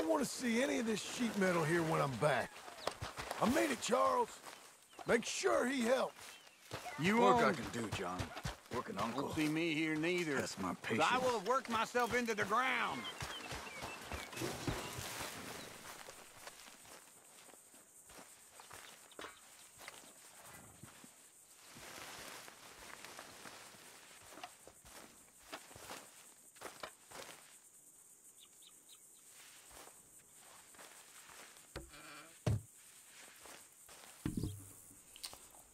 don't want to see any of this sheet metal here when I'm back. I made it, Charles. Make sure he helps. You Work won't. I can do, John. Working uncle. Won't see me here neither. That's my But patience. I will have worked myself into the ground.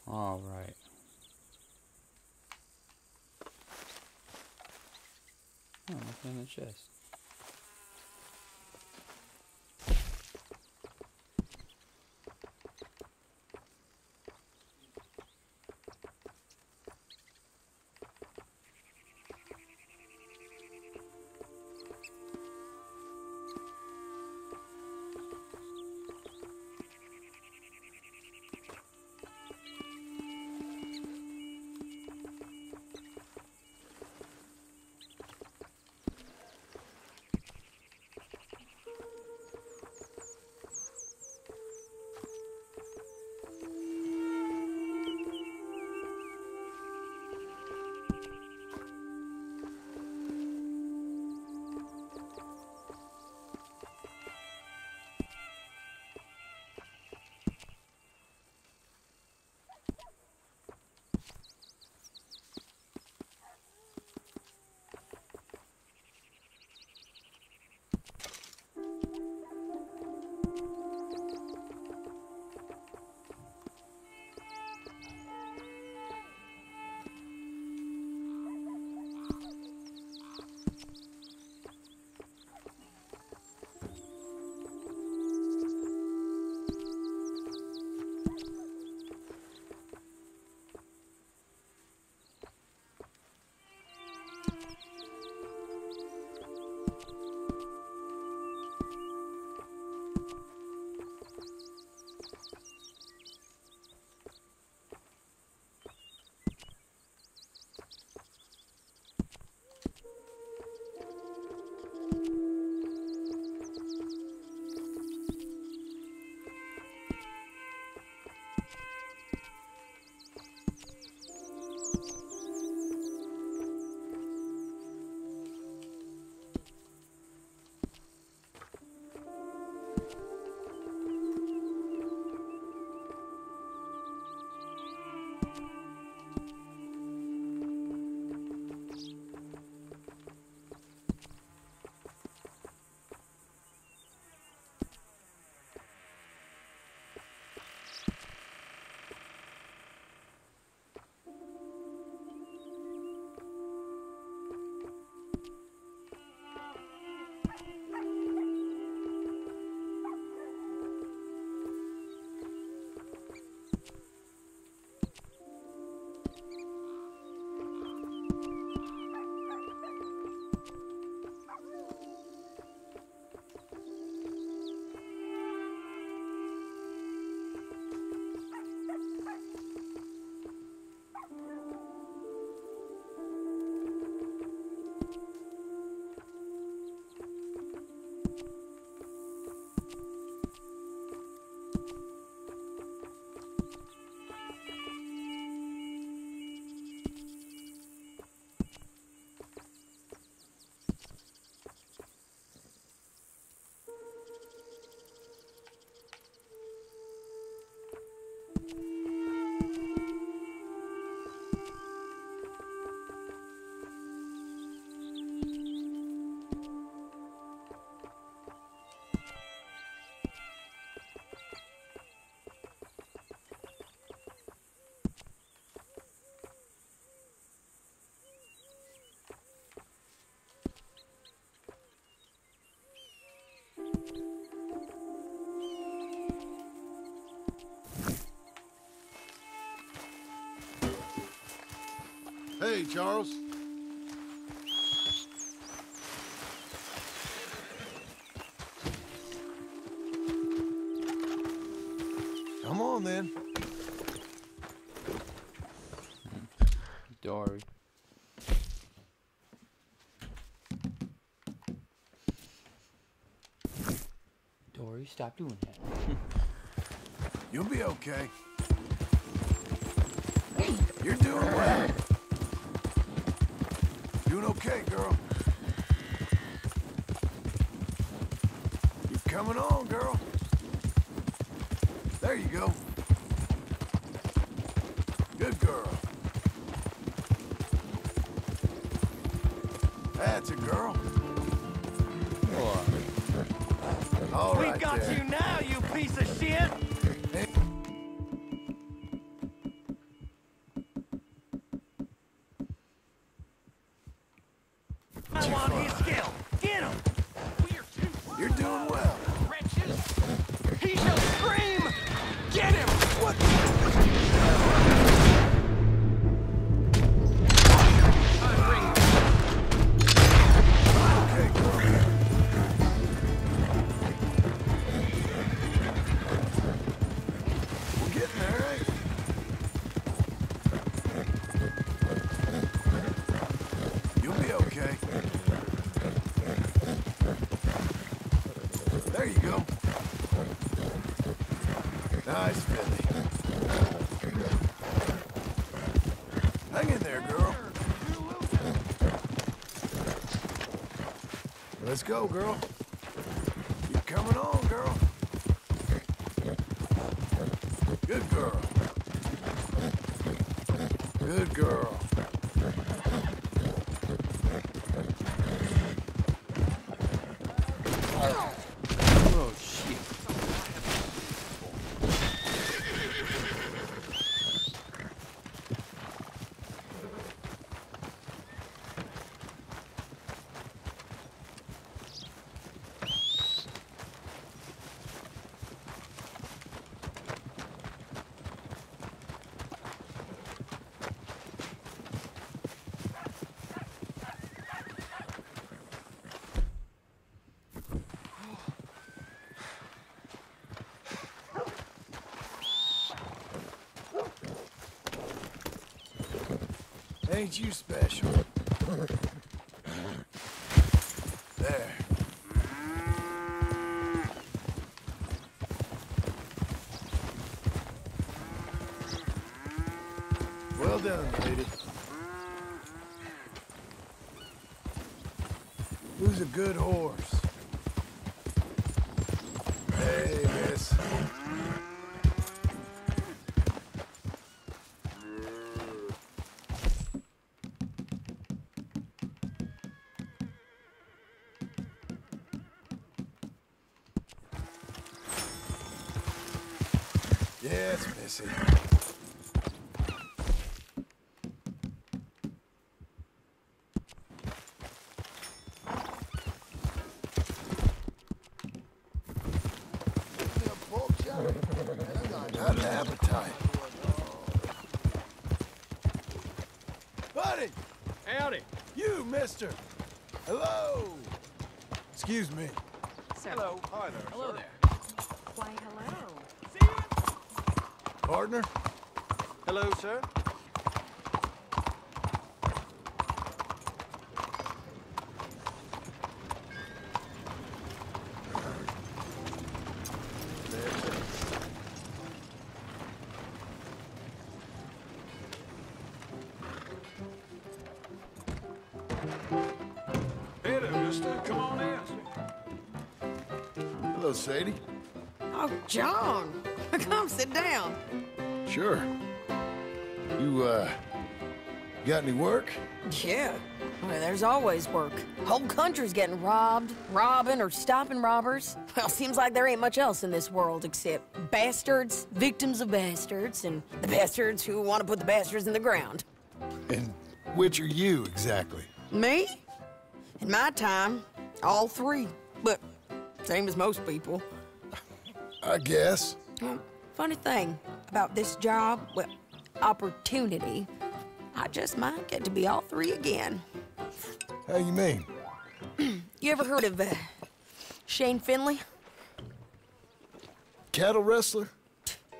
All right. Oh, nothing in the chest. Hey, Charles. Come on, then. Dory. stop doing that? You'll be okay. You're doing well. Doing okay, girl. You're coming on, girl. There you go. Good girl. That's a girl. All right, we got there. you now, you piece of shit! I want his skill. Get him! You're doing well. Wretches! He shall scream! Get him! What? Okay, girl. We're getting there, ain't we? You'll be okay. There you go. Nice filly. Hang in there, girl. Let's go, girl. Keep coming on, girl. Good girl. Good girl. Oh, shit. Ain't you special? There. Well done, lady. Who's a good horse? Hey, miss. Yes, missy. Got an appetite. Buddy! Howdy. You, mister! Hello! Excuse me. Hello. Hi there. Hello there. Why, hello. Partner? Hello, sir. Hey there, mister. Come on in. Hello, Sadie. Oh, John, come sit down. Sure. You, got any work? Yeah, well, there's always work. Whole country's getting robbed, robbing, or stopping robbers. Well, seems like there ain't much else in this world except bastards, victims of bastards, and the bastards who want to put the bastards in the ground. And which are you, exactly? Me? In my time, all three. But same as most people. I guess. Well, funny thing about this job, well, opportunity, I just might get to be all three again. How you mean? You ever heard of Shane Finley? Cattle wrestler?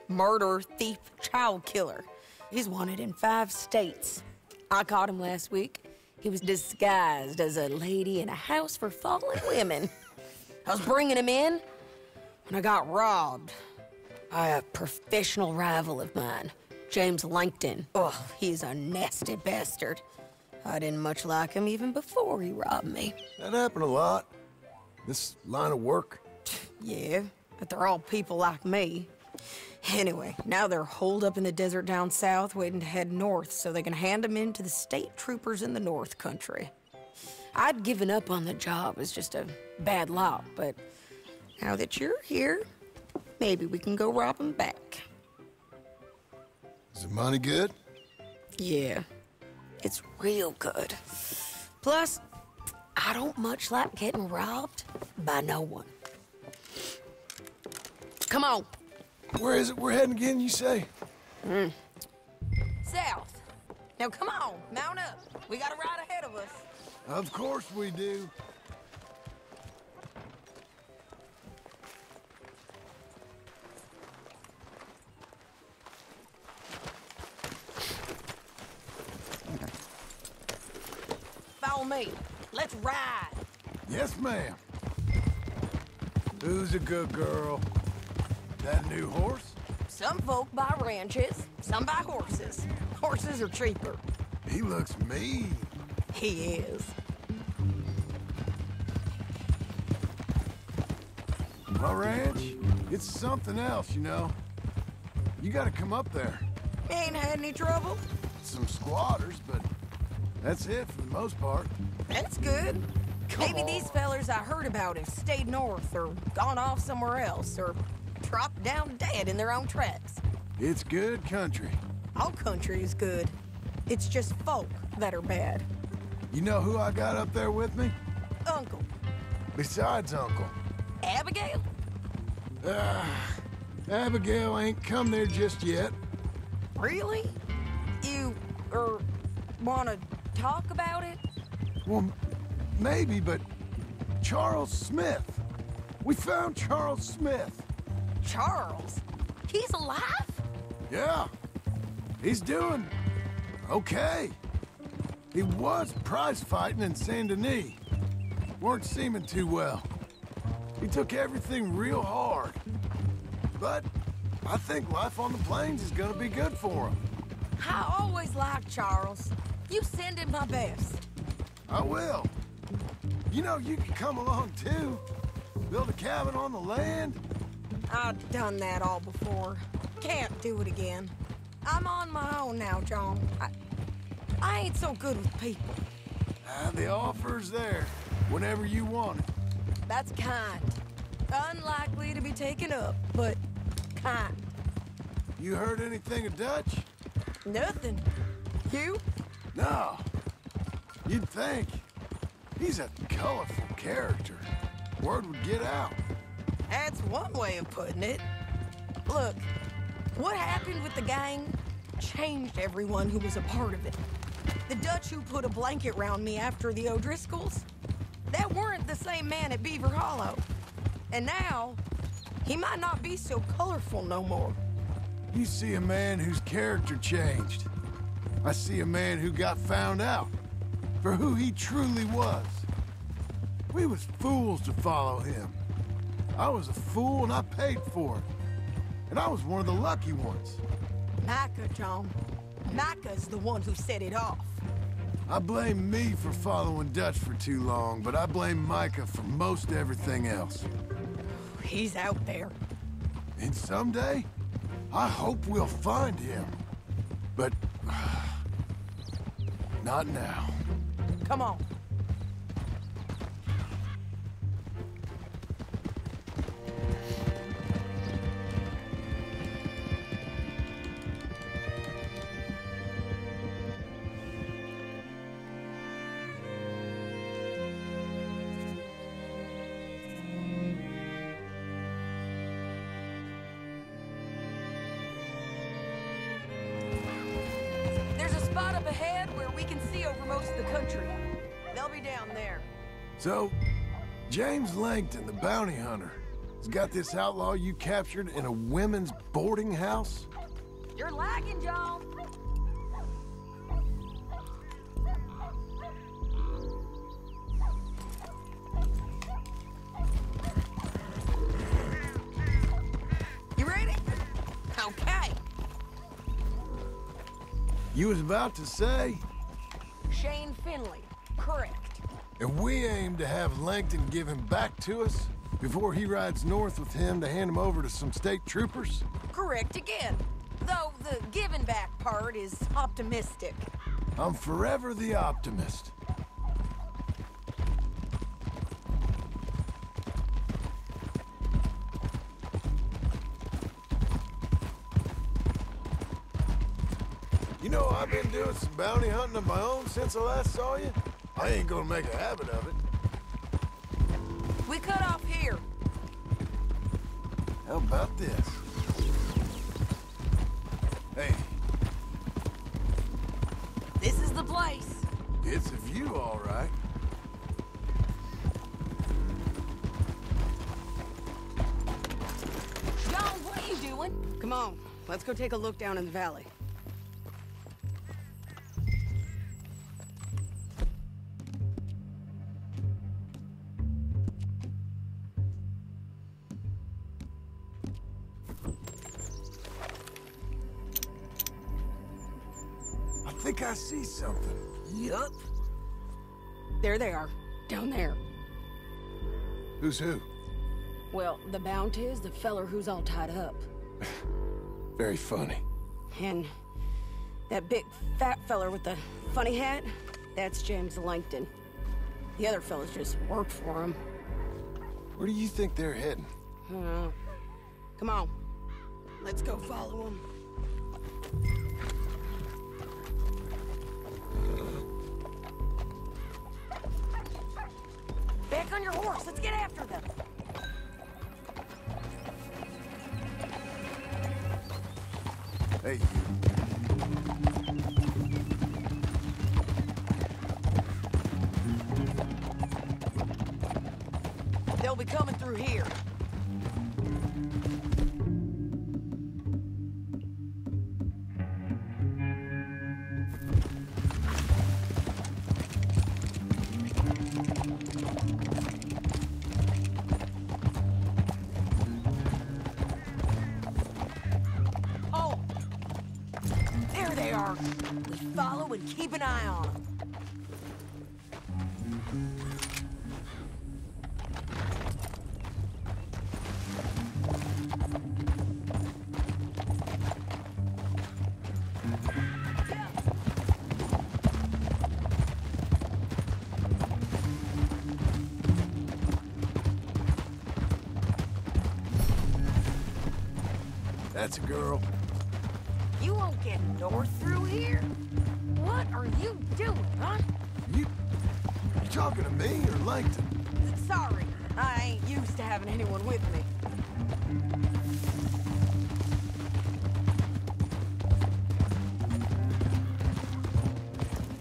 Murderer, thief, child killer. He's wanted in 5 states. I caught him last week. He was disguised as a lady in a house for fallen women. I was bringing him in and I got robbed by a professional rival of mine, James Langton. Oh, he's a nasty bastard. I didn't much like him even before he robbed me. That happened a lot. This line of work. Yeah, but they're all people like me. Anyway, now they're holed up in the desert down south, waiting to head north so they can hand them in to the state troopers in the North Country. I'd given up on the job as just a bad lot, but now that you're here, maybe we can go rob them back. Is the money good? Yeah, it's real good. Plus, I don't much like getting robbed by no one. Come on. Where is it we're heading again, you say? South. Now come on, mount up. We got a ride ahead of us. Of course we do. Follow me. Let's ride. Yes, ma'am. Who's a good girl? That new horse? Some folk buy ranches, some buy horses. Horses are cheaper. He looks mean. He is. My ranch, it's something else, you know. You gotta come up there. Ain't had any trouble? Some squatters, but that's it for the most part. That's good. Maybe on. these fellers I heard about have stayed north or gone off somewhere else or dropped down dead in their own tracks. It's good country. All country is good. It's just folk that are bad. You know who I got up there with me? Uncle. Besides Uncle. Abigail? Abigail ain't come there just yet. Really? You, wanna talk about it? Well, maybe, but Charles Smith. We found Charles Smith. Charles? He's alive? Yeah. He's doing okay. He was prize fighting in Saint Denis. Weren't seeming too well. He took everything real hard. But I think life on the plains is gonna be good for him. I always liked Charles. You send him my best. I will. You know, you can come along too. Build a cabin on the land. I've done that all before. Can't do it again. I'm on my own now, John. I ain't so good with people. The offer's there whenever you want it. That's kind. Unlikely to be taken up, but kind. You heard anything of Dutch? Nothing. You? No. You'd think. He's a colorful character. Word would get out. That's one way of putting it. Look, what happened with the gang changed everyone who was a part of it. The Dutch who put a blanket round me after the O'Driscolls, that weren't the same man at Beaver Hollow. And now, he might not be so colorful no more. You see a man whose character changed. I see a man who got found out for who he truly was. We was fools to follow him. I was a fool and I paid for it. And I was one of the lucky ones. Micah, John. Micah's the one who set it off. I blame me for following Dutch for too long, but I blame Micah for most everything else. He's out there. And someday, I hope we'll find him. But not now. Come on. There's a spot up ahead where we can see over most of the country. They'll be down there. So, James Langton, the bounty hunter, has got this outlaw you captured in a women's boarding house? You're lagging, John. You was about to say, Shane Finley, correct. and we aim to have Langton give him back to us before he rides north with him to hand him over to some state troopers? Correct again. Though the giving back part is optimistic. I'm forever the optimist. You know, I've been doing some bounty hunting of my own since I last saw you. I ain't gonna make a habit of it. We cut off here. How about this? Hey, This is the place. it's a view, all right. John, what are you doing? Come on, let's go take a look down in the valley. I think I see something. Yup. There they are, down there. Who's who? Well, the bounty is the feller who's all tied up. Very funny. And that big fat feller with the funny hat, that's James Langton. The other fellas just work for him. Where do you think they're heading? Come on, let's go follow him. Back on your horse. Let's get after them. Hey, you. They'll be coming through here. Oh! There they are. We follow and keep an eye on them. That's a girl. You won't get north through here. What are you doing, huh? You talking to me or Langton? Sorry, I ain't used to having anyone with me.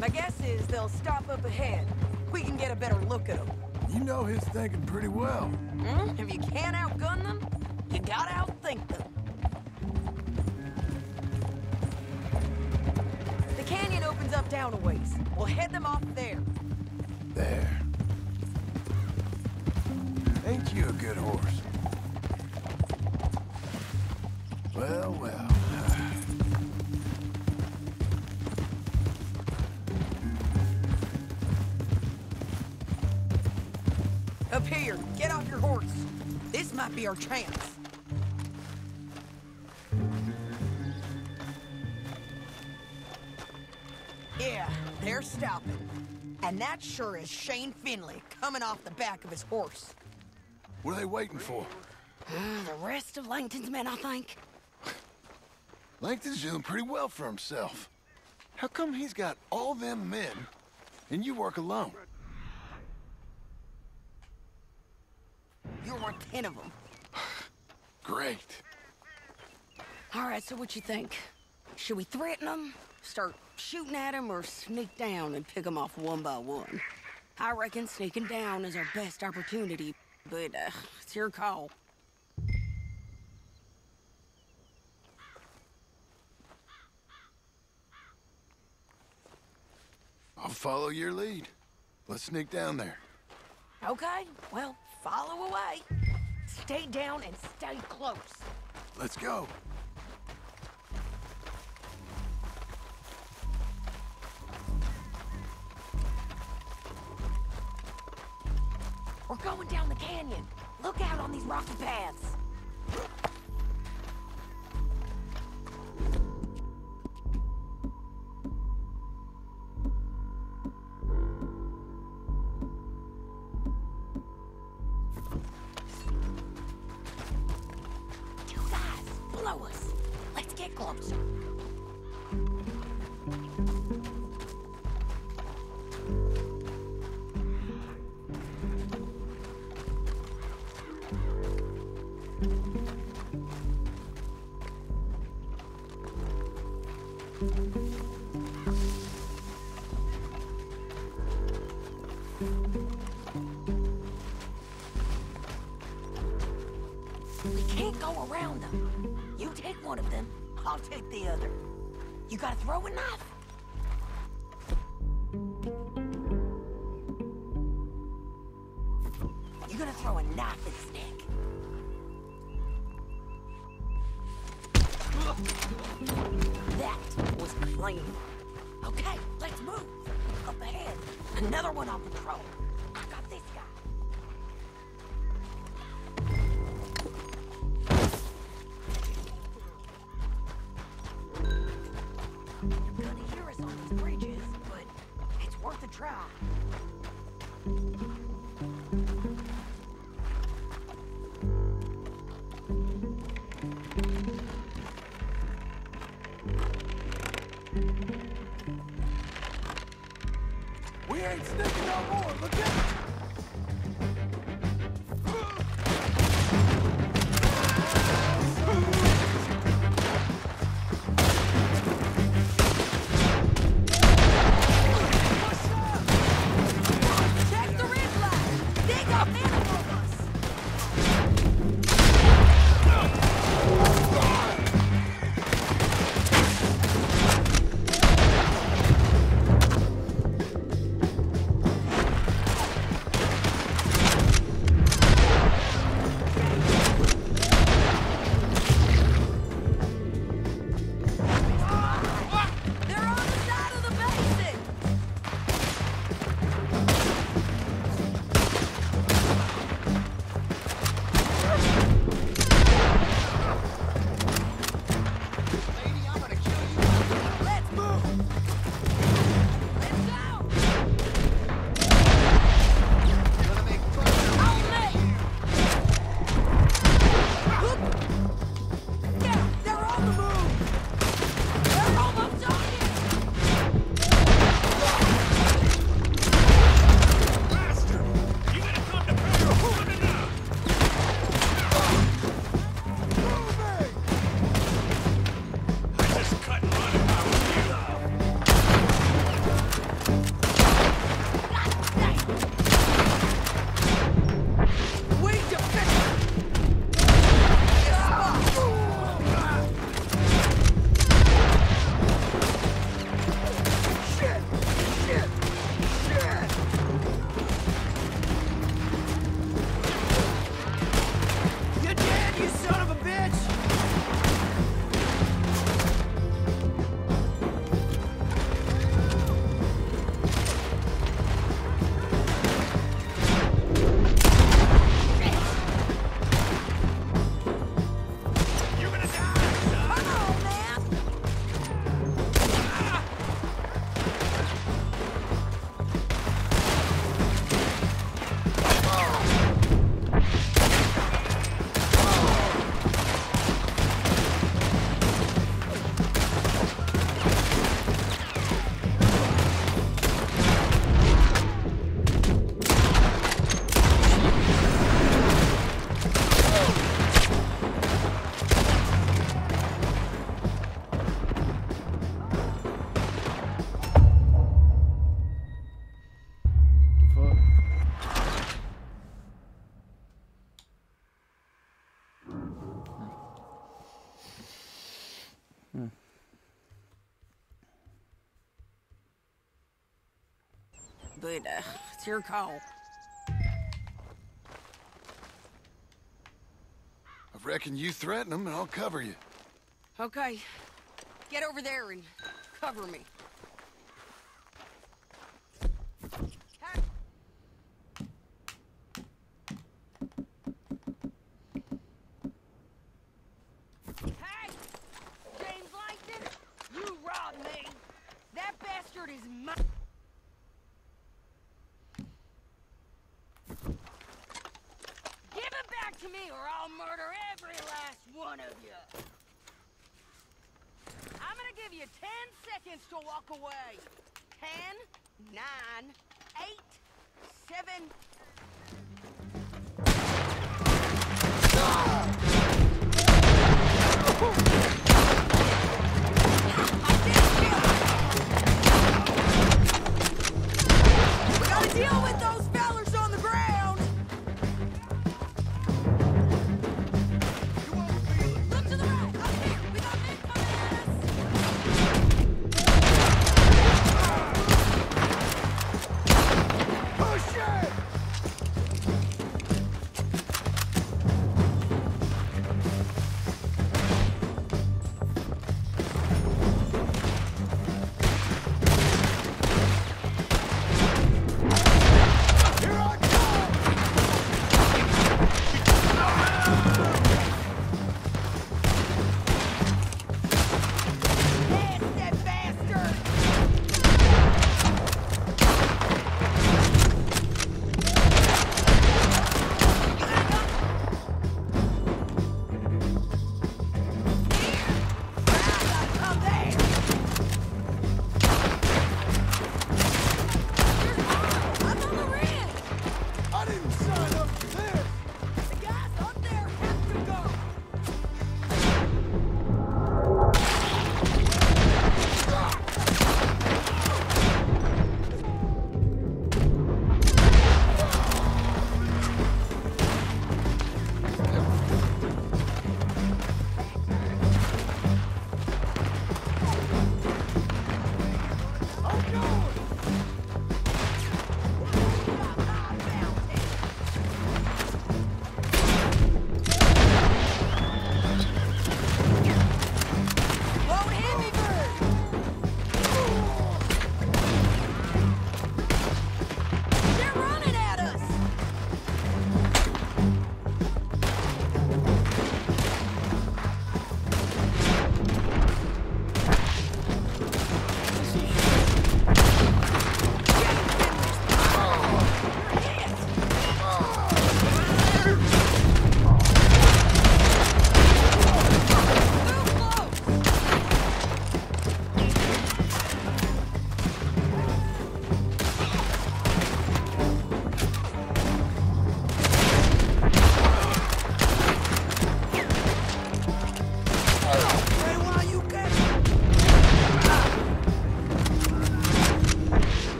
My guess is they'll stop up ahead. We can get a better look at them. You know his thinking pretty well. If you can't outgun them, you gotta outthink them. The canyon opens up down a ways. We'll head them off there. There. Ain't you a good horse? Well, well. Up here, get off your horse. This might be our chance. Yeah, they're stopping. And that sure is Shane Finley coming off the back of his horse. What are they waiting for? The rest of Langton's men, I think. Langton's doing pretty well for himself. How come he's got all them men and you work alone? You're worth 10 of them. Great. All right, so what you think? Should we threaten them, start shooting at them, or sneak down and pick them off one by one? I reckon sneaking down is our best opportunity, but it's your call. I'll follow your lead. Let's sneak down there. Okay, well, follow away. Stay down and stay close. Let's go. going down the canyon. Look out on these rocky paths. Two guys below us. Let's get closer. We can't go around them. You take one of them, I'll take the other. You got a throwing knife? You're gonna throw a knife at his neck. That was clean. Okay, let's move. Up ahead, another one on patrol. I got this guy. You're gonna hear us on these bridges, but it's worth a try. We ain't sneaking no more. Look out! Check the red flag! They got men above us! They're on the side of the basin! Let's move! Let's go! On me! Yeah, they're on the move! They're almost on you! Just cut and run if I We defend this spot! Shit! Shit! Shit! You dead, you son of a bitch! You're gonna die, son! Come on, man! But, it's your call. I reckon you threaten them and I'll cover you. Okay. Get over there and cover me. Hey. Hey! James Langton, you robbed me! That bastard is mine! Give it back to me or I'll murder every last one of you! I'm gonna give you 10 seconds to walk away. 10, 9, 8, 7... We gotta deal with those fellas on the ground! Look to the right! Up here! We got men coming at us! Push it!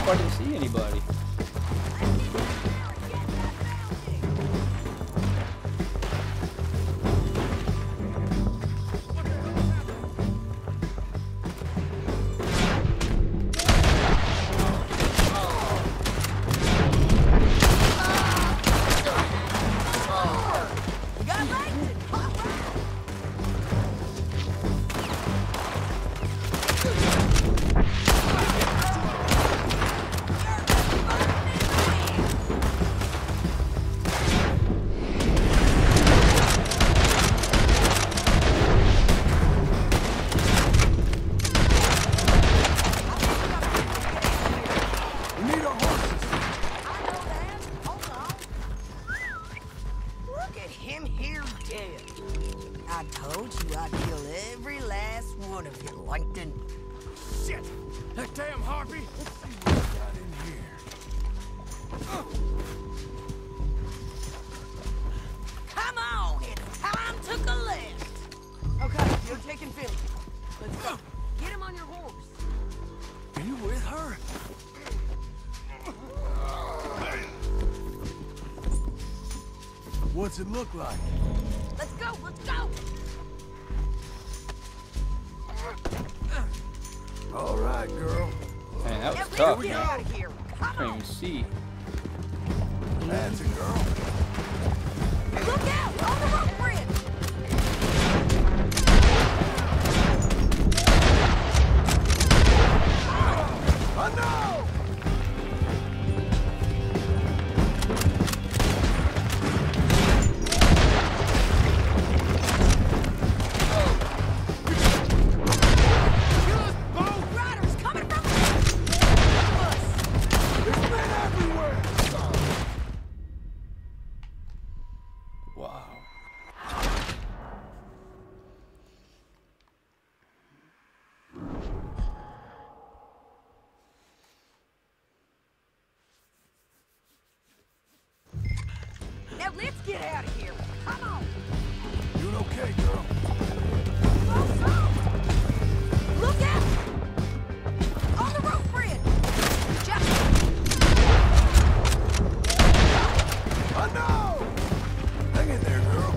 I didn't see anybody. Fire! I told you I'd kill every last one of you, Langton. Shit! That damn harpy! Got in here. Come on, it's time to collect. Okay, you're taking Philly. Let's go. Get him on your horse. Are you with her? What's it look like? Let's go, let's go. All right, girl. Man, that Yeah, was tough, let's get man. out of here. Come I can't on. even see. That's a girl. Look out! On the rope bridge! Oh, no! Riders coming from us! There's men everywhere! Wow. Now let's get out of here. Come on. Doing okay, girl. Look out! On the rope bridge! Just Oh, no! Hang in there, girl.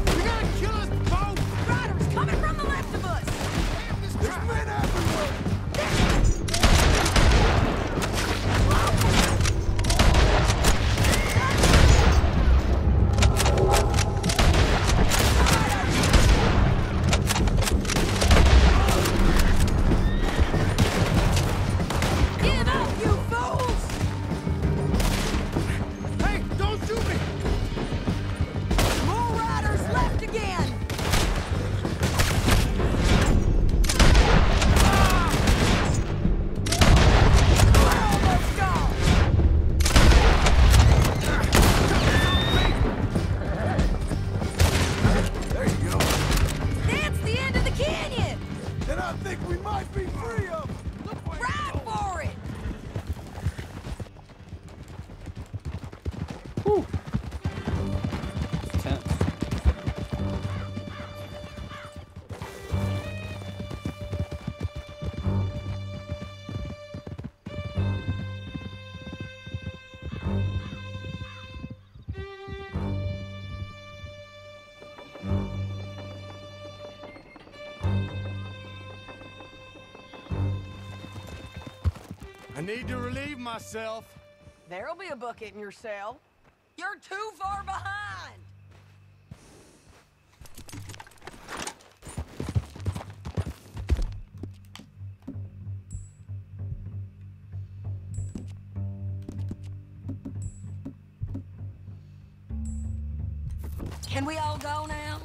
You're gonna kill us both! riders coming from the left of us! There's men everywhere! Give up, you fools! Hey, don't shoot me! More riders left again! We're almost gone! There you go. That's the end of the canyon! Then I think we might be free of them. Ride for it! Whew. It's tense. I need to relieve myself. There'll be a bucket in your cell. You're too far behind! Can we all go now?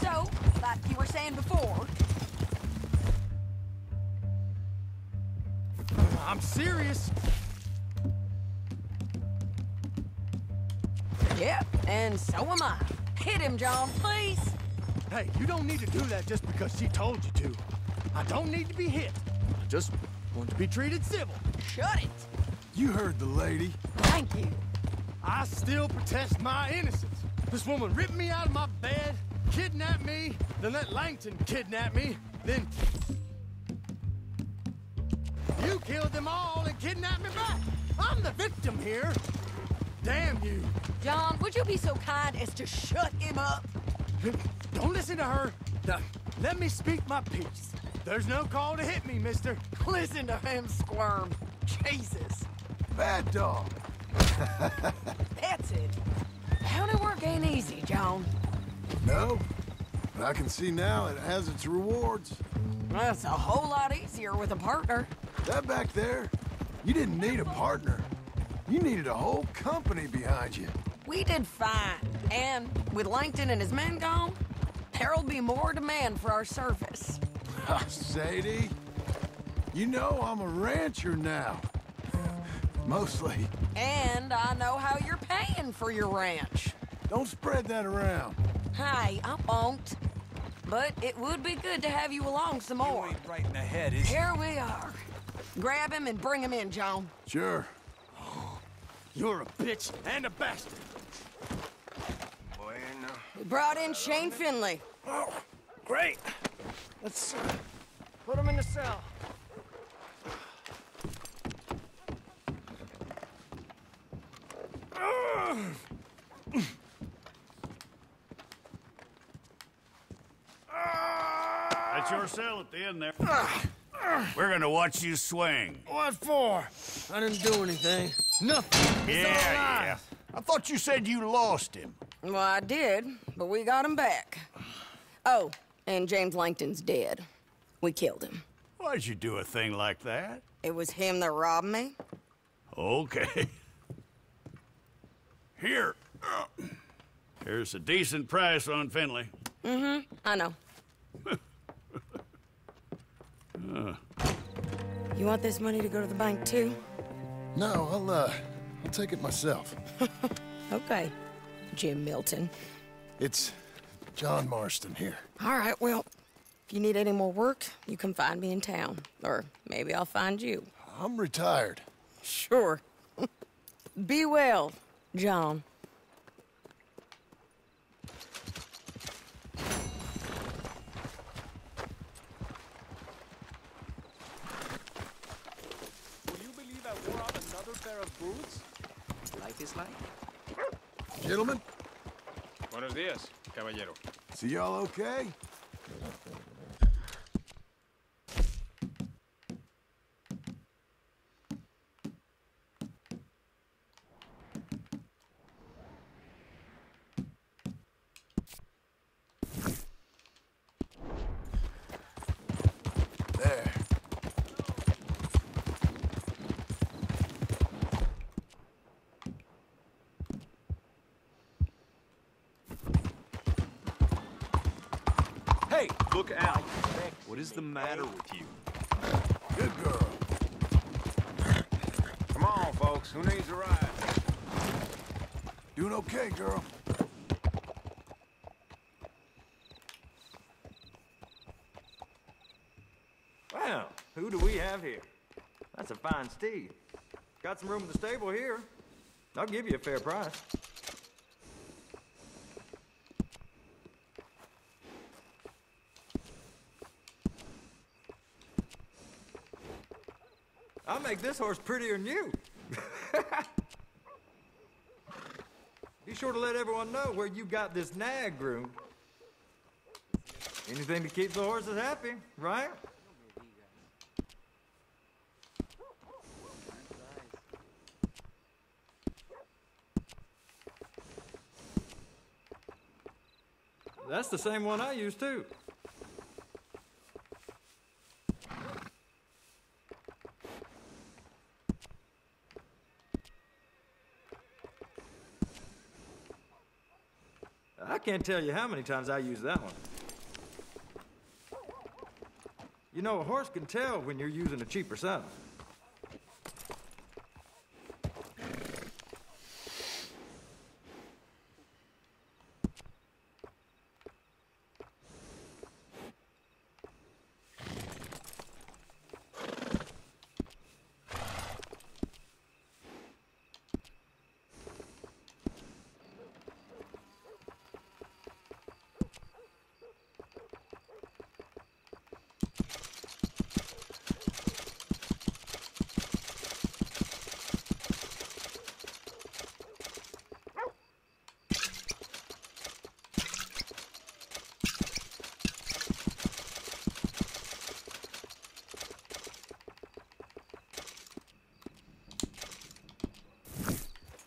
So, like you were saying before, I'm serious. yep, and so am I. Hit him, John, please. Hey, you don't need to do that just because she told you to. I don't need to be hit. I just want to be treated civil. Shut it. You heard the lady. Thank you. I still protest my innocence. This woman ripped me out of my bed, kidnapped me, then let Langton kidnap me, then you killed them all and kidnapped me back. I'm the victim here. Damn you. John, would you be so kind as to shut him up? Don't listen to her. Now, let me speak my piece. There's no call to hit me, mister. Listen to him squirm. Jesus. Bad dog. That's it. County work ain't easy, John. No, but I can see now it has its rewards. That's a whole lot easier with a partner. That back there, you didn't need a partner. You needed a whole company behind you. We did fine. And with Langton and his men gone, There'll be more demand for our service. Sadie, you know I'm a rancher now. Mostly. And I know how you're paying for your ranch. Don't spread that around. Hey, I won't. But it would be good to have you along some more. You ain't right in the head, is you? Here we are. Grab him and bring him in, John. Sure. You're a bitch and a bastard. We brought in Shane Finley. Oh, great. Let's put him in the cell. That's your cell at the end there. We're gonna watch you swing. What for? I didn't do anything. Nothing. He's all alive. I thought you said you lost him. Well, I did, but we got him back. Oh, and James Langton's dead. We killed him. Why'd you do a thing like that? It was him that robbed me. Okay. Here. Here's a decent price on Finley. I know. You want this money to go to the bank, too? No, I'll take it myself. Okay, Jim Milton. It's John Marston here. All right, well, if you need any more work, you can find me in town. Or maybe I'll find you. I'm retired. Sure. Be well, John. Will you believe I wore out another pair of boots? Life is life. Gentlemen, Buenos días, caballero. see y'all okay? There. Hey, look out. What is the matter with you? Good girl. Come on, folks. Who needs a ride? Doing okay, girl. Well, who do we have here? That's a fine steed. Got some room in the stable here. I'll give you a fair price. I'll make this horse prettier than you. Be sure to let everyone know where you got this nag groomed. Anything to keep the horses happy, right? That's the same one I use, too. I can't tell you how many times I use that one. You know, a horse can tell when you're using a cheaper saddle.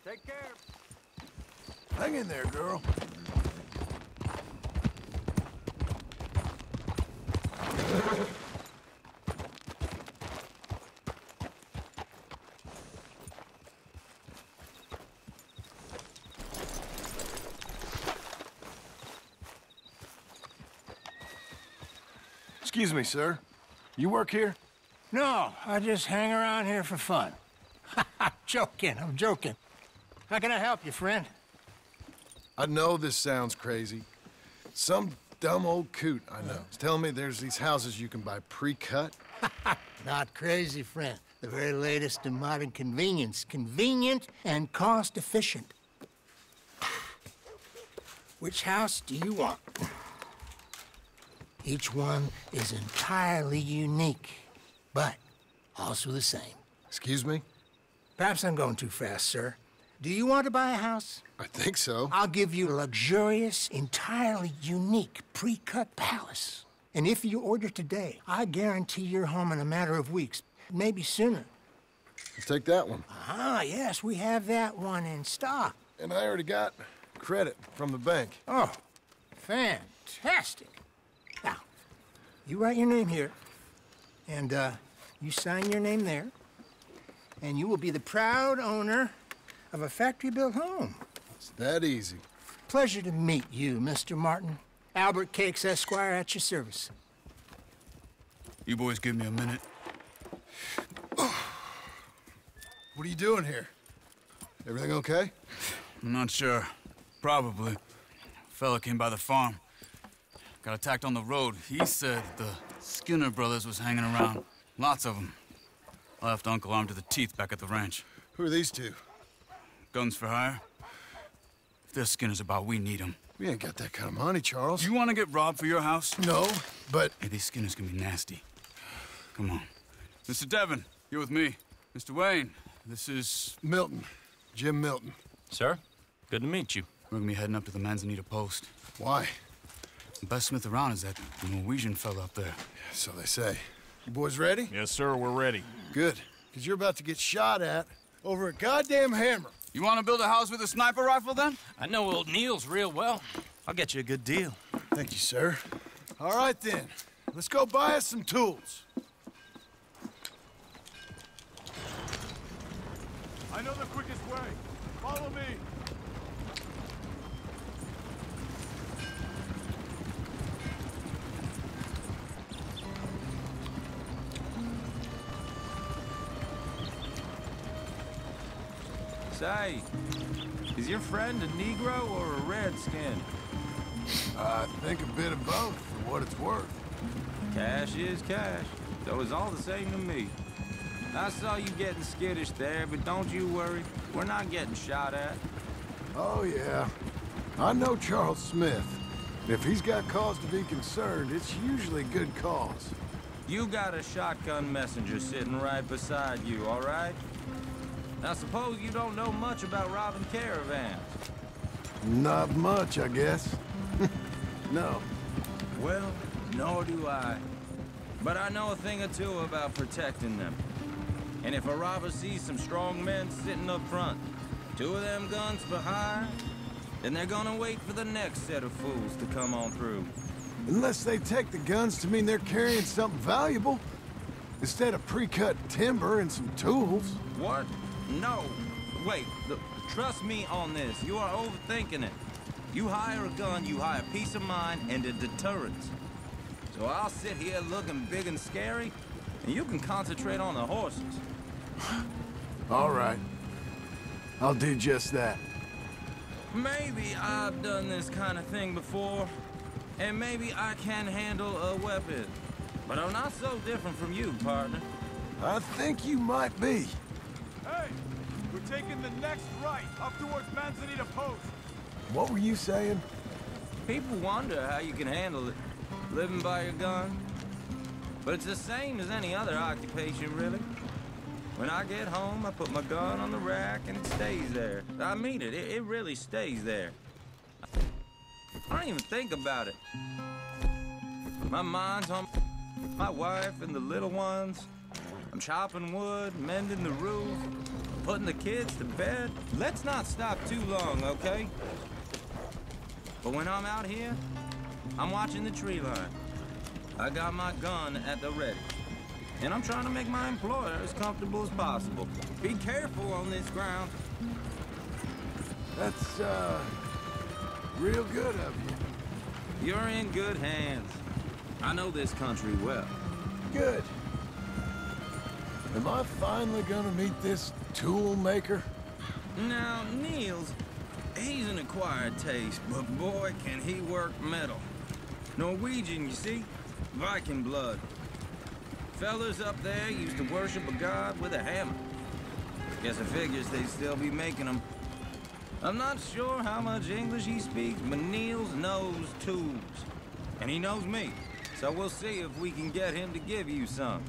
Take care. Hang in there, girl. Excuse me, sir. You work here? No, I just hang around here for fun. I'm joking. How can I help you, friend? I know this sounds crazy. Some dumb old coot I know is telling me there's these houses you can buy pre-cut. Not crazy, friend. The very latest in modern convenience. Convenient and cost-efficient. Which house do you want? Each one is entirely unique, but also the same. Excuse me? Perhaps I'm going too fast, sir. Do you want to buy a house? I think so. I'll give you a luxurious, entirely unique pre-cut palace. And if you order today, I guarantee you're home in a matter of weeks, maybe sooner. I'll take that one. Ah, yes, we have that one in stock. And I already got credit from the bank. Oh, fantastic. Now, you write your name here, and you sign your name there, and you will be the proud owner of a factory-built home. It's that easy. Pleasure to meet you, Mr. Martin. Albert Cakes, Esquire, at your service. You boys give me a minute. What are you doing here? Everything okay? I'm not sure. Probably. A fella came by the farm. Got attacked on the road. He said the Skinner brothers was hanging around. Lots of them. I left Uncle armed to the teeth back at the ranch. Who are these two? Guns for hire. If there's Skinner's about, we need them. We ain't got that kind of money, Charles. You want to get robbed for your house? No, but... Hey, these Skinners can be nasty. Come on. Mr. Devon, you're with me. Mr. Wayne, this is... Milton. Jim Milton. Sir, good to meet you. We're gonna be heading up to the Manzanita post. Why? The best smith around is that Norwegian fella up there. So they say. You boys ready? Yes, sir, we're ready. Good, because you're about to get shot at over a goddamn hammer. You want to build a house with a sniper rifle, then? I know old Neil's real well. I'll get you a good deal. Thank you, sir. All right, then. Let's go buy us some tools. I know the quickest way. Follow me. Say, is your friend a Negro or a Redskin? I think a bit of both, for what it's worth. Cash is cash, so it's all the same to me. I saw you getting skittish there, but don't you worry. We're not getting shot at. Oh, yeah. I know Charles Smith. If he's got cause to be concerned, it's usually a good cause. You got a shotgun messenger sitting right beside you, all right? Now, suppose you don't know much about robbing caravans. Not much, I guess. No. Well, nor do I. But I know a thing or two about protecting them. And if a robber sees some strong men sitting up front, 2 of them guns behind, then they're gonna wait for the next set of fools to come on through. Unless they take the guns to mean they're carrying something valuable, instead of pre-cut timber and some tools. What? No. Wait, look, trust me on this. You are overthinking it. You hire a gun, you hire peace of mind and a deterrence. So I'll sit here looking big and scary, and you can concentrate on the horses. All right. I'll do just that. Maybe I've done this kind of thing before, and maybe I can handle a weapon. But I'm not so different from you, partner. I think you might be. Hey, we're taking the next right, up towards Manzanita Post. What were you saying? People wonder how you can handle it, living by your gun. But it's the same as any other occupation, really. When I get home, I put my gun on the rack and it stays there. I mean it, it really stays there. I don't even think about it. My mind's on my wife and the little ones. I'm chopping wood, mending the roof, putting the kids to bed. Let's not stop too long, okay? But when I'm out here, I'm watching the tree line. I got my gun at the ready. And I'm trying to make my employer as comfortable as possible. Be careful on this ground. That's, real good of you. You're in good hands. I know this country well. Good. Am I finally gonna meet this tool maker? Now, Niels, he's an acquired taste, but boy, can he work metal. Norwegian, you see? Viking blood. Fellas up there used to worship a god with a hammer. Guess I figures they'd still be making them. I'm not sure how much English he speaks, but Niels knows tools. And he knows me, so we'll see if we can get him to give you some.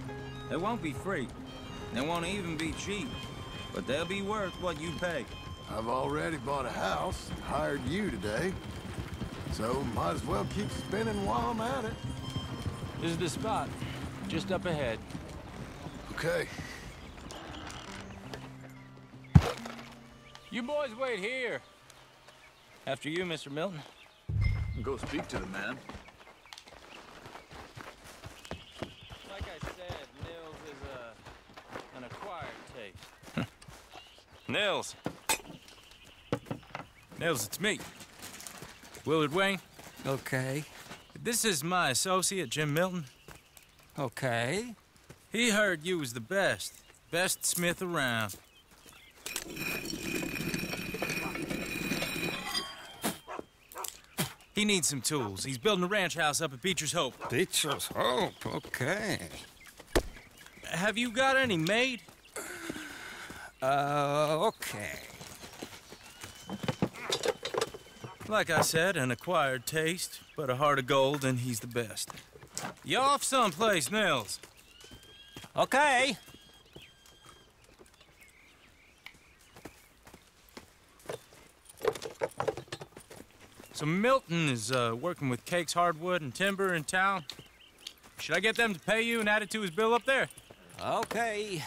They won't be free. They won't even be cheap. But they'll be worth what you pay. I've already bought a house and hired you today. So might as well keep spinning while I'm at it. This is the spot. Just up ahead. Okay. You boys wait here. After you, Mr. Milton. Go speak to the man. Like I said, Nils is an acquired taste. Nils. Nils, it's me. Willard Wayne. Okay. This is my associate, Jim Milton. Okay. He heard you was the best smith around. He needs some tools. He's building a ranch house up at Beecher's Hope. Beecher's Hope, okay. Have you got any made? Okay. Like I said, an acquired taste, but a heart of gold, and he's the best. You off someplace, Nils? Okay. So Milton is working with Cakes Hardwood and Timber in town. Should I get them to pay you and add it to his bill up there? Okay.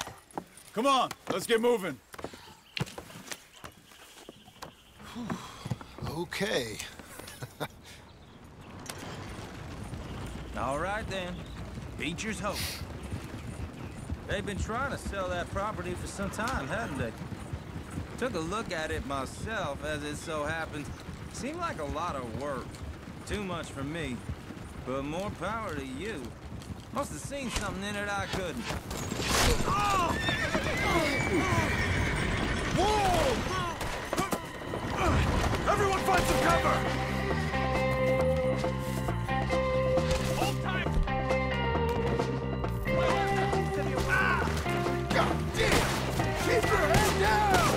Come on, let's get moving. Okay. All right, then. Beecher's Hope. They've been trying to sell that property for some time, haven't they? Took a look at it myself, as it so happens. Seemed like a lot of work. Too much for me. But more power to you. Must have seen something in it I couldn't. Whoa! Everyone find some cover! Hold tight! God damn! Keep your head down!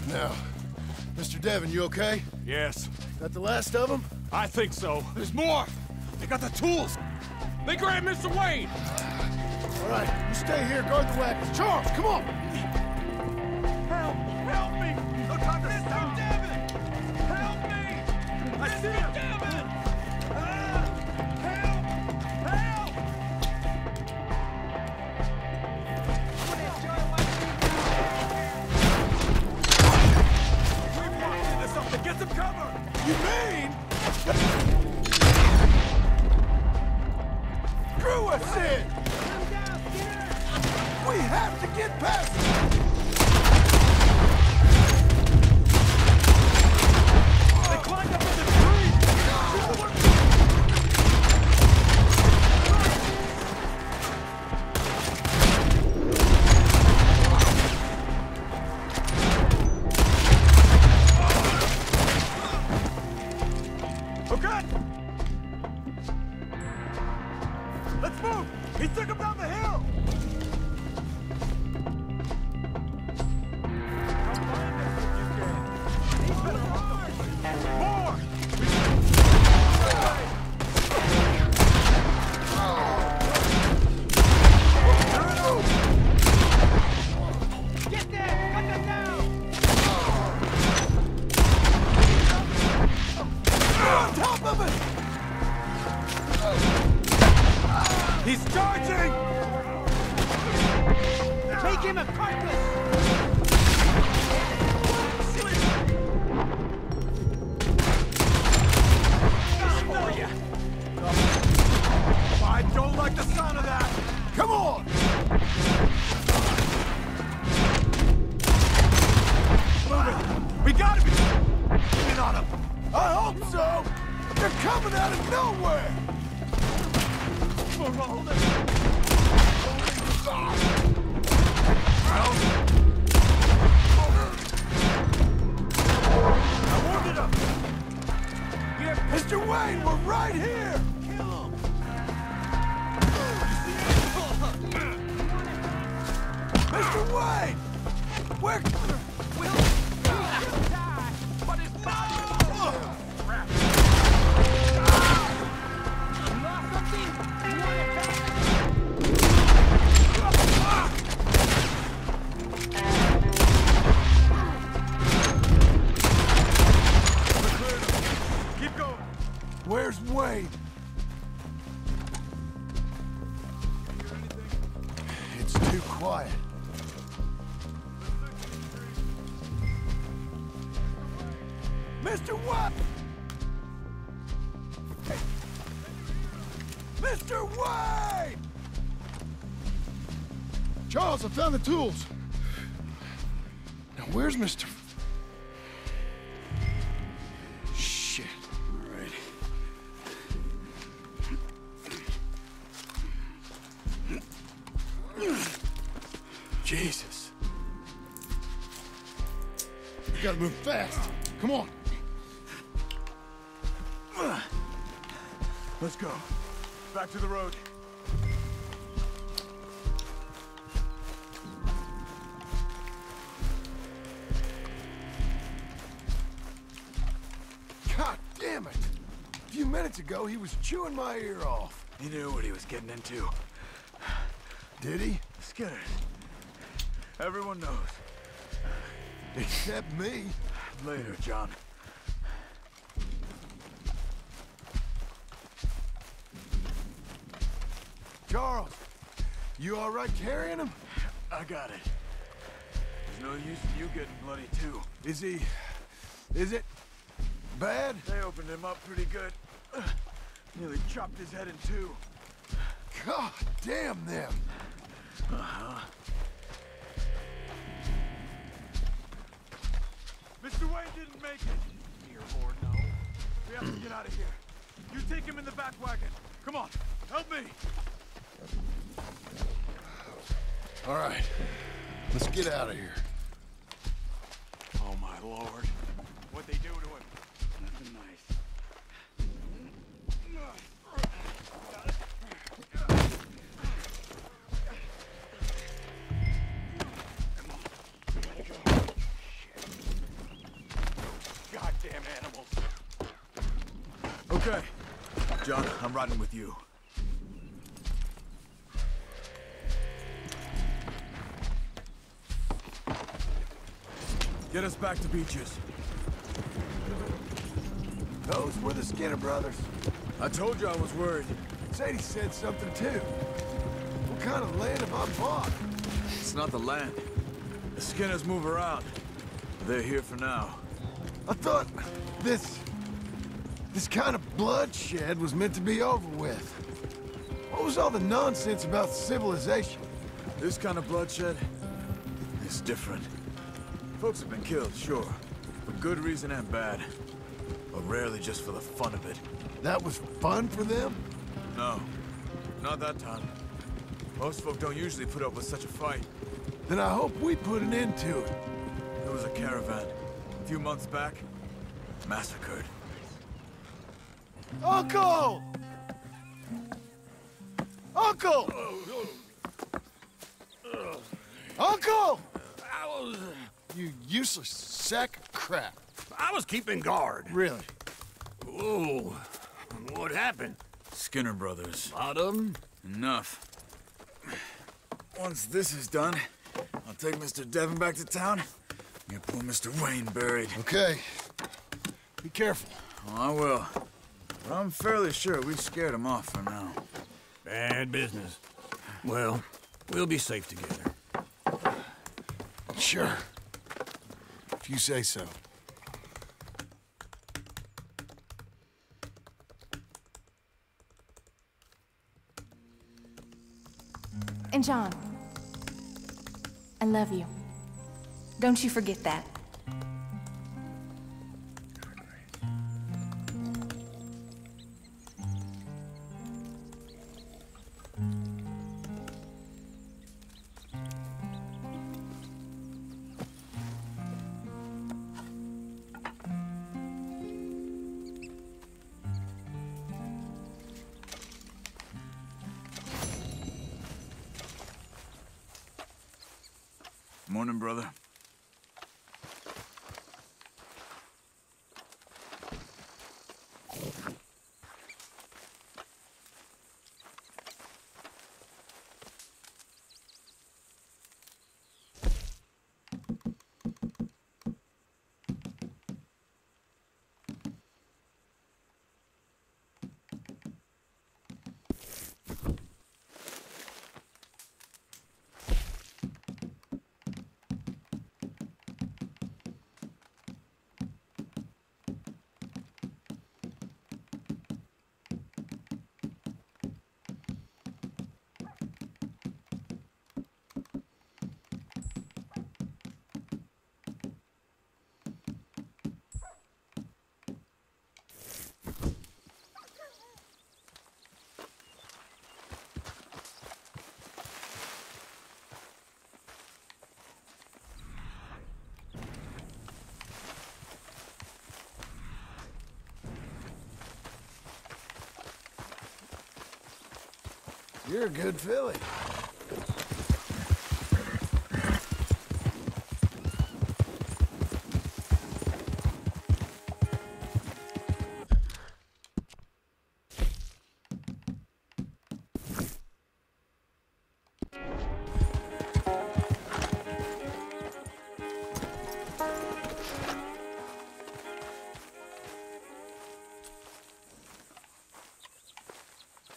Now, Mr. Devon, you okay? Yes. That the last of them? I think so. There's more! They got the tools! They grabbed Mr. Wayne! All right, you stay here, guard the wagons. Charles, come on! Help! Help me! No time to stop! Devon! Help me! I see him! Devon! Help! Help! We walked into something! Get some cover! You mean? Screw us in! have to get past them! They climbed up in the tree! Okay! Let's move! He took him down the hill! He's charging! Make him a carcass! For you. I don't like the sound of that! Come on! Move it! We gotta be in on him! I hope so! They're coming out of nowhere! Hold it! I wounded him! Mr. Wayne, we're right here! Kill him! Mr. Wayne! We'll die, but it's not... Keep going. Where's Wayne? It's too quiet. Mr. What? Mr. Wayne! Charles, I found the tools. Now, where's Mr. Shit. All right. Jesus. We gotta move fast. Come on. Let's go. Back to the road. God damn it! A few minutes ago, he was chewing my ear off. He knew what he was getting into. Did he? Skinner. Everyone knows. Except me. Later, John. Charles, you all right carrying him? I got it. There's no use in you getting bloody, too. Is it bad? They opened him up pretty good. Nearly chopped his head in two. God damn them. Uh-huh. Mr. Wayne didn't make it. Dear Lord, no. We have to get out of here. You take him in the back wagon. Come on, help me. All right, let's get out of here. Oh, my Lord. What'd they do to him? Nothing nice. Goddamn animals. Okay. John, I'm riding with you. Get us back to Beaches. Those were the Skinner brothers. I told you I was worried. Sadie said something too. What kind of land have I bought? It's not the land. The Skinners move around. They're here for now. I thought this kind of bloodshed was meant to be over with. What was all the nonsense about civilization? This kind of bloodshed is different. Folks have been killed, sure, for good reason and bad, but rarely just for the fun of it. That was fun for them? No, not that time. Most folk don't usually put up with such a fight. Then I hope we put an end to it. There was a caravan, a few months back, massacred. Uncle! Uncle! Uncle! You useless sack of crap. I was keeping guard. Really? Oh, what happened? Skinner brothers. Lot of them? Enough. Once this is done, I'll take Mr. Devon back to town and get poor Mr. Wayne buried. Okay. Be careful. Oh, I will. But I'm fairly sure we've scared him off for now. Bad business. Well, we'll be safe together. Sure. If you say so. And John, I love you. Don't you forget that. Morning, brother. You're a good filly.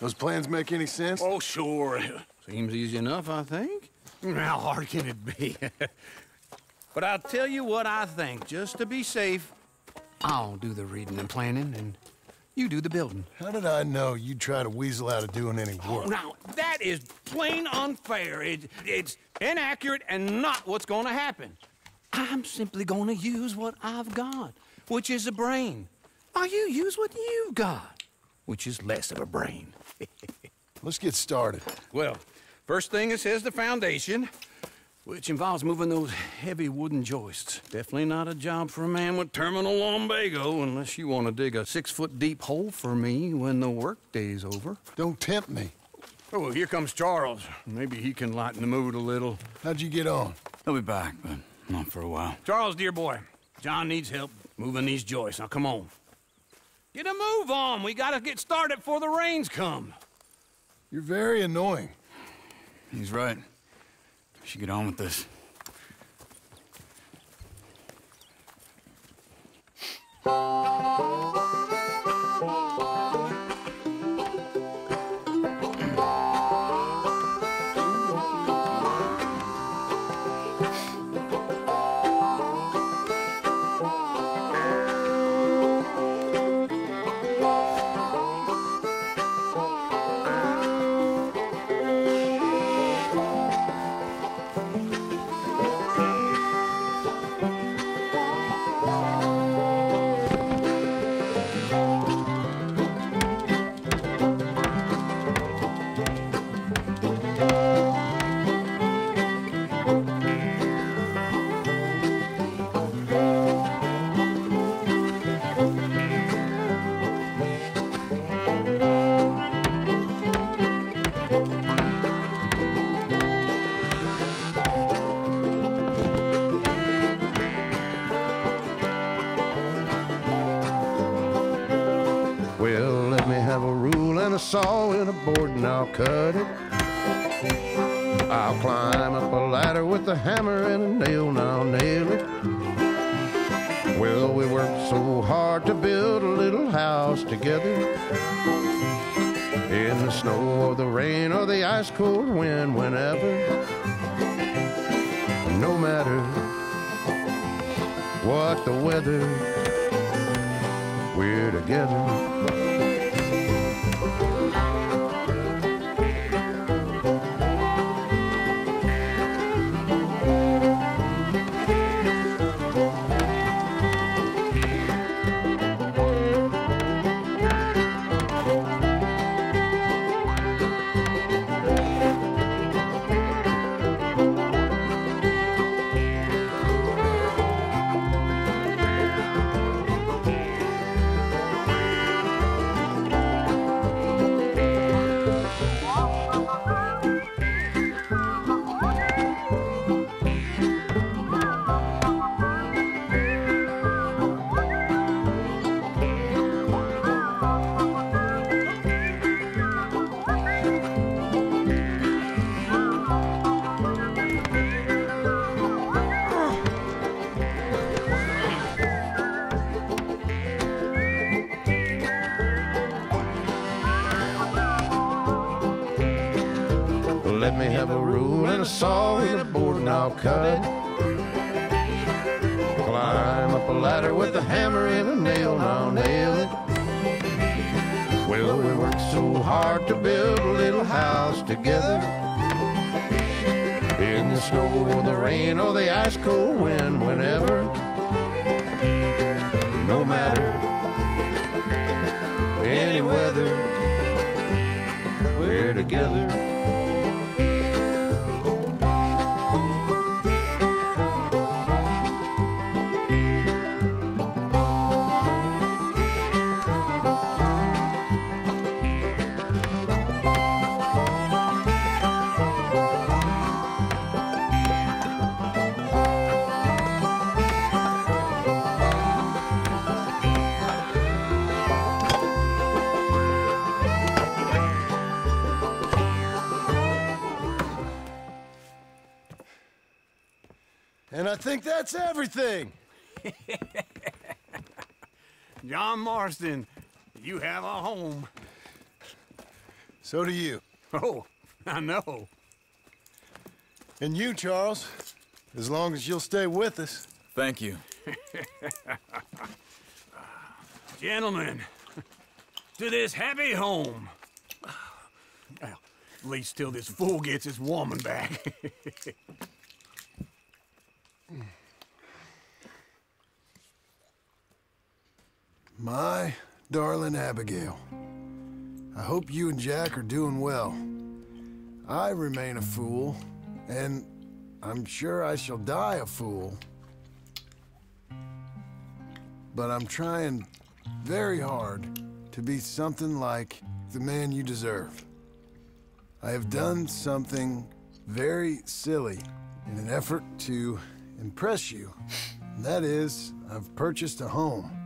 Those plans make any sense? Oh, sure. Seems easy enough, I think. How hard can it be? But I'll tell you what I think. Just to be safe, I'll do the reading and planning, and you do the building. How did I know you'd try to weasel out of doing any work? Now, that is plain unfair. It's inaccurate and not what's going to happen. I'm simply going to use what I've got, which is a brain. While you use what you've got, which is less of a brain. Let's get started. Well, first thing it says the foundation, which involves moving those heavy wooden joists. Definitely not a job for a man with terminal lumbago, unless you want to dig a 6-foot deep hole for me when the workday's over. Don't tempt me. Oh, here comes Charles. Maybe he can lighten the mood a little. How'd you get on? He'll be back, but not for a while. Charles, dear boy, John needs help moving these joists. Now, come on. Get a move on. We gotta get started before the rains come. You're very annoying. He's right. We should get on with this. saw in a board and I'll cut it. I'll climb up a ladder with a hammer and a nail and I'll nail it. Well, we worked so hard to build a little house together. In the snow or the rain or the ice cold wind, whenever. No matter what the weather, we're together. Let me have a rule and a saw and a board and I'll cut. Climb up a ladder with a hammer and a nail and I'll nail it. Well, we worked so hard to build a little house together. In the snow or the rain or the ice cold wind, whenever. No matter any weather, we're together. And I think that's everything. John Marston, you have a home. So do you. Oh, I know. And you, Charles, as long as you'll stay with us. Thank you. Gentlemen, to this happy home. Well, at least till this fool gets his woman back. My darling Abigail, I hope you and Jack are doing well. I remain a fool, and I'm sure I shall die a fool. But I'm trying very hard to be something like the man you deserve. I have done something very silly in an effort to impress you. And that is, I've purchased a home.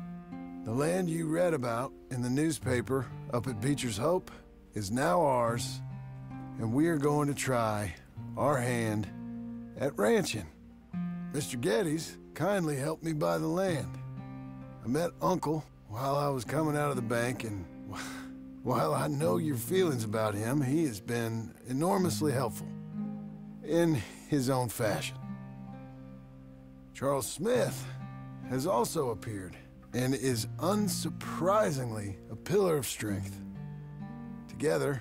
The land you read about in the newspaper up at Beecher's Hope is now ours, and we are going to try our hand at ranching. Mr. Geddes kindly helped me buy the land. I met Uncle while I was coming out of the bank, and while I know your feelings about him, he has been enormously helpful in his own fashion. Charles Smith has also appeared and is unsurprisingly a pillar of strength. Together,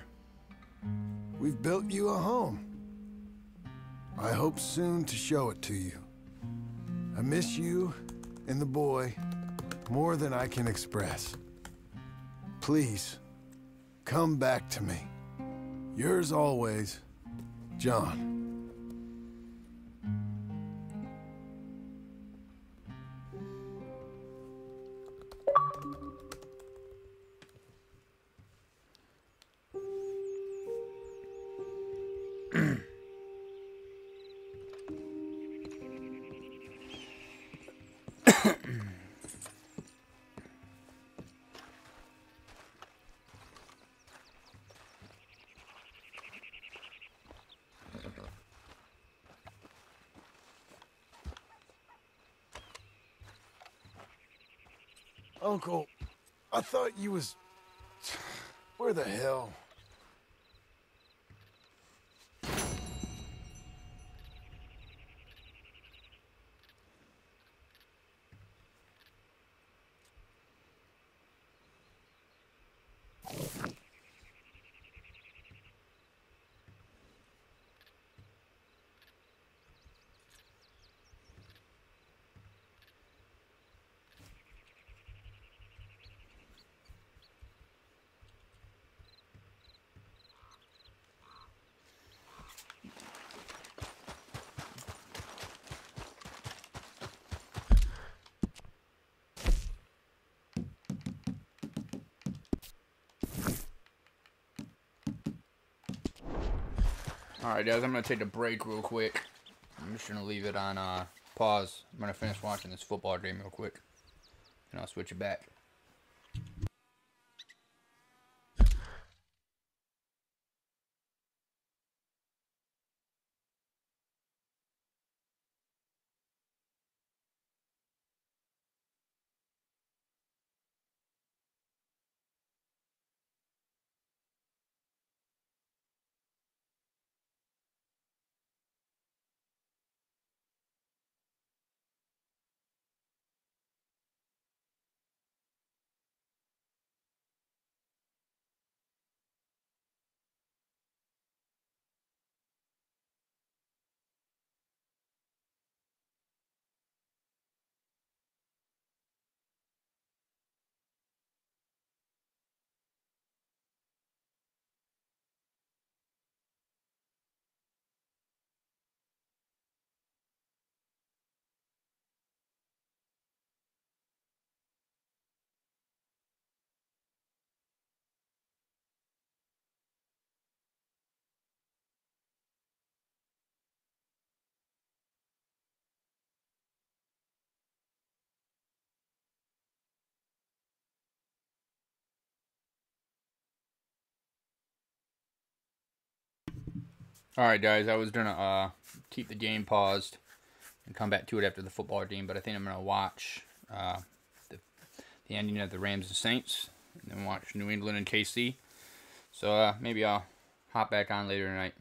we've built you a home. I hope soon to show it to you. I miss you and the boy more than I can express. Please, come back to me. Yours always, John. Uncle, I thought you was... Where the hell? Alright guys, I'm going to take a break real quick. I'm just going to leave it on pause. I'm going to finish watching this football game real quick. And I'll switch it back. Alright guys, I was going to keep the game paused and come back to it after the football game, but I think I'm going to watch the ending of the Rams and Saints, and then watch New England and KC. So maybe I'll hop back on later tonight.